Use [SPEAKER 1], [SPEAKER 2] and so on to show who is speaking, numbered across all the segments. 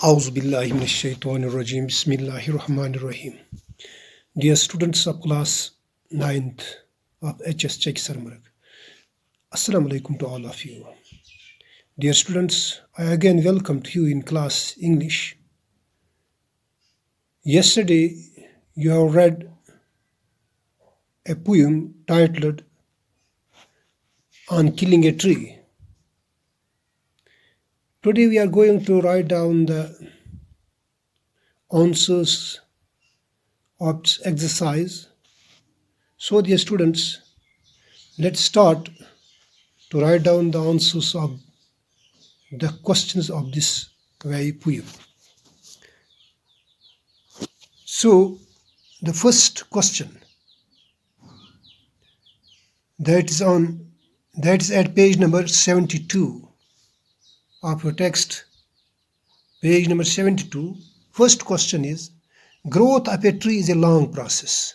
[SPEAKER 1] A'udhu billahi minash shaitanir rajim. Bismillahir rahmanir rahim. Dear students of class 9th of HS Chek Sarmarag, Assalamu alaikum to all of you. Dear students, I again welcome you in class English. Yesterday, you have read a poem titled On Killing a Tree. Today, we are going to write down the answers of this exercise. So, dear students, let's start to write down the answers of the questions of this very poem. So, the first question that is at page number 72 of your text, page number 72. First question is, growth of a tree is a long process.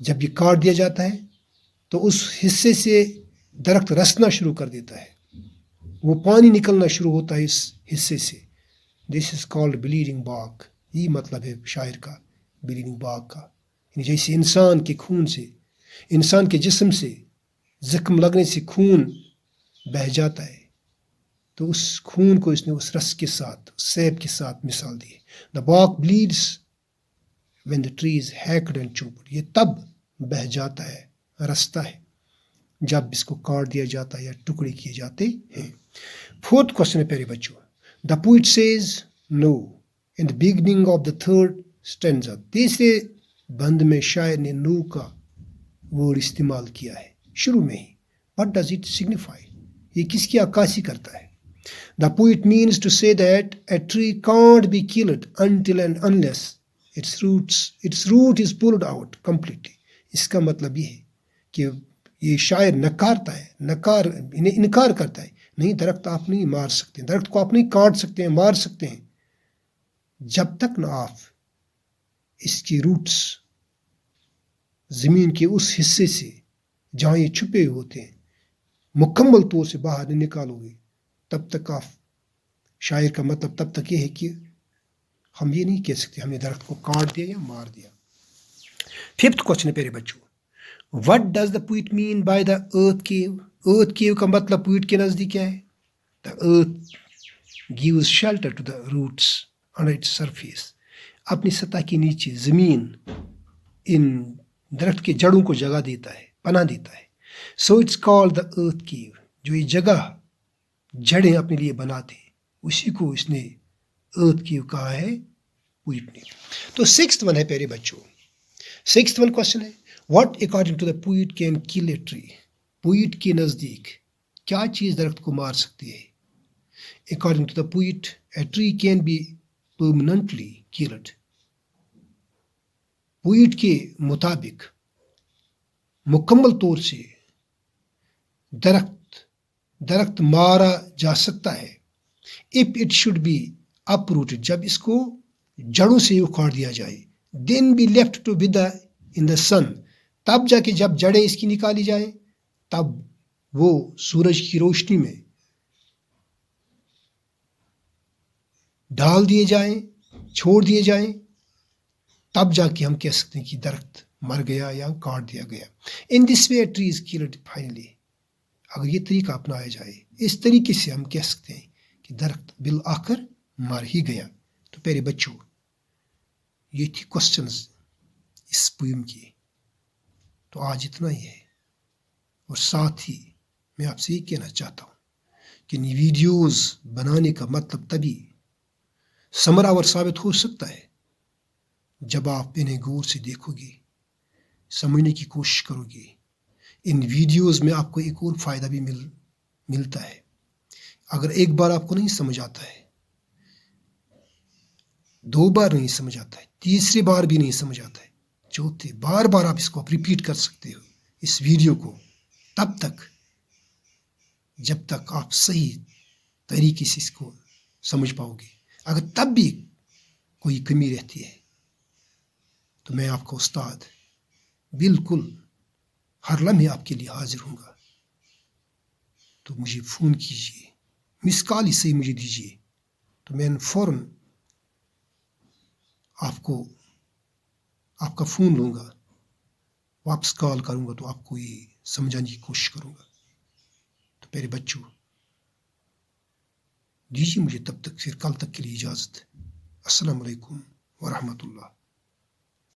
[SPEAKER 1] جب یہ کاٹ دیا جاتا ہے تو اس حصے سے درخت رسنا شروع کر دیتا ہے، وہ پانی نکلنا شروع ہوتا ہے اس حصے سے. دس از کالڈ بلیڈنگ باک. یہ مطلب ہے شاعر کا بلیڈنگ باک کا. یعنی جیسے انسان کے خون سے، انسان کے جسم سے زخم لگنے سے خون بہہ جاتا ہے، تو اس خون کو اس نے اس رس کے ساتھ، سیب کے ساتھ مثال دی. دا باک blades when the tree is hacked and chopped. یہ تب بہہ جاتا ہے، رستا ہے، جب اس کو کاٹ دیا جاتا ہے یا ٹکڑے کیے جاتے ہیں. فورتھ کوشچن ہے پیارے بچوں. The poet says no in the beginning of the third stanza. تیسرے بند میں شاعر نے نو کا ورڈ استعمال کیا ہے شروع میں ہی. What does it signify? یہ کس کی عکاسی کرتا ہے؟ The poet means to say that a tree can't be killed until and unless its root is pulled out completely. اس کا مطلب یہ ہے کہ یہ شاعر نکارتا ہے، انکار کرتا ہے. نہیں، درخت آپ نہیں مار سکتے، درخت کو آپ نہیں کاٹ سکتے ہیں، مار سکتے ہیں، جب تک نہ آپ اس کی روٹس زمین کے اس حصے سے جہاں یہ چھپے ہوتے ہیں مکمل طور سے باہر نہیں نکالو گے، تب تک آپ، شاعر کا مطلب تب تک یہ ہے کہ ہم یہ نہیں کہہ سکتے ہم نے درخت کو کاٹ دیا یا مار دیا. ففتھ کوشچن ہے پیارے بچوں. What does the poet mean by the earth cue? Earth cue کا مطلب پوئٹ کے نزدیک کیا ہے؟ The earth gives shelter to the roots under its surface. اپنی سطح کے نیچے زمین ان درخت کے جڑوں کو جگہ دیتا ہے، پناہ دیتا ہے. So it's call the earth کیو. جو یہ جگہ جڑیں اپنے لیے بناتے ہیں اسی کو اس نے ارتھ کیو کہا ہے پوئٹ نے. تو سکستھ ون ہے پیارے بچوں. سکستھ ون کوشچن ہے what according to the poet can kill a tree. Poet کے نزدیک کیا چیز درخت کو مار سکتی ہے؟ According to the poet a tree can be permanently killed. Poet کے مطابق مکمل طور سے درخت مارا جا سکتا ہے if it should be uprooted. جب اس کو جڑوں سے اکھاڑ دیا جائے. then be left to wither in the sun. تب جا کے جب جڑیں اس کی نکالی جائیں تب وہ سورج کی روشنی میں ڈال دیے جائیں، چھوڑ دیے جائیں، تب جا کے ہم کہہ سکتے ہیں کہ درخت مر گیا یا کاٹ دیا گیا. in this way a tree is killed finally. اگر یہ طریقہ اپنایا جائے اس طریقے سے ہم کہہ سکتے ہیں کہ درخت بالآخر مر ہی گیا. تو پیارے بچوں یہ تھی کوشچنز اس پوئم کی. تو آج اتنا ہی ہے، اور ساتھ ہی میں آپ سے یہ کہنا چاہتا ہوں کہ ان ویڈیوز بنانے کا مطلب تبھی ثمرآور ثابت ہو سکتا ہے جب آپ انہیں غور سے دیکھو گے، سمجھنے کی کوشش کرو گے. ان ویڈیوز میں آپ کو ایک اور فائدہ بھی ملتا ہے. اگر ایک بار آپ کو نہیں سمجھ آتا ہے، دو بار نہیں سمجھ آتا ہے، تیسری بار بھی نہیں سمجھ آتا ہے، چوتھے بار آپ اس کو ریپیٹ کر سکتے ہو اس ویڈیو کو، تب تک جب تک آپ صحیح طریقے سے اس کو سمجھ پاؤ گے. اگر تب بھی کوئی کمی رہتی ہے تو میں آپ کا استاد بالکل ہر لمحے آپ کے لیے حاضر ہوں گا. تو مجھے فون کیجیے، مس کال ہی صحیح مجھے دیجیے، تو میں فوراً آپ کا فون لوں گا، واپس کال کروں گا، تو آپ کو یہ سمجھانے کی کوشش کروں گا. تو میرے بچوں دیجیے مجھے تب تک، پھر کل تک کے لیے اجازت. السلام علیکم ورحمۃ اللہ.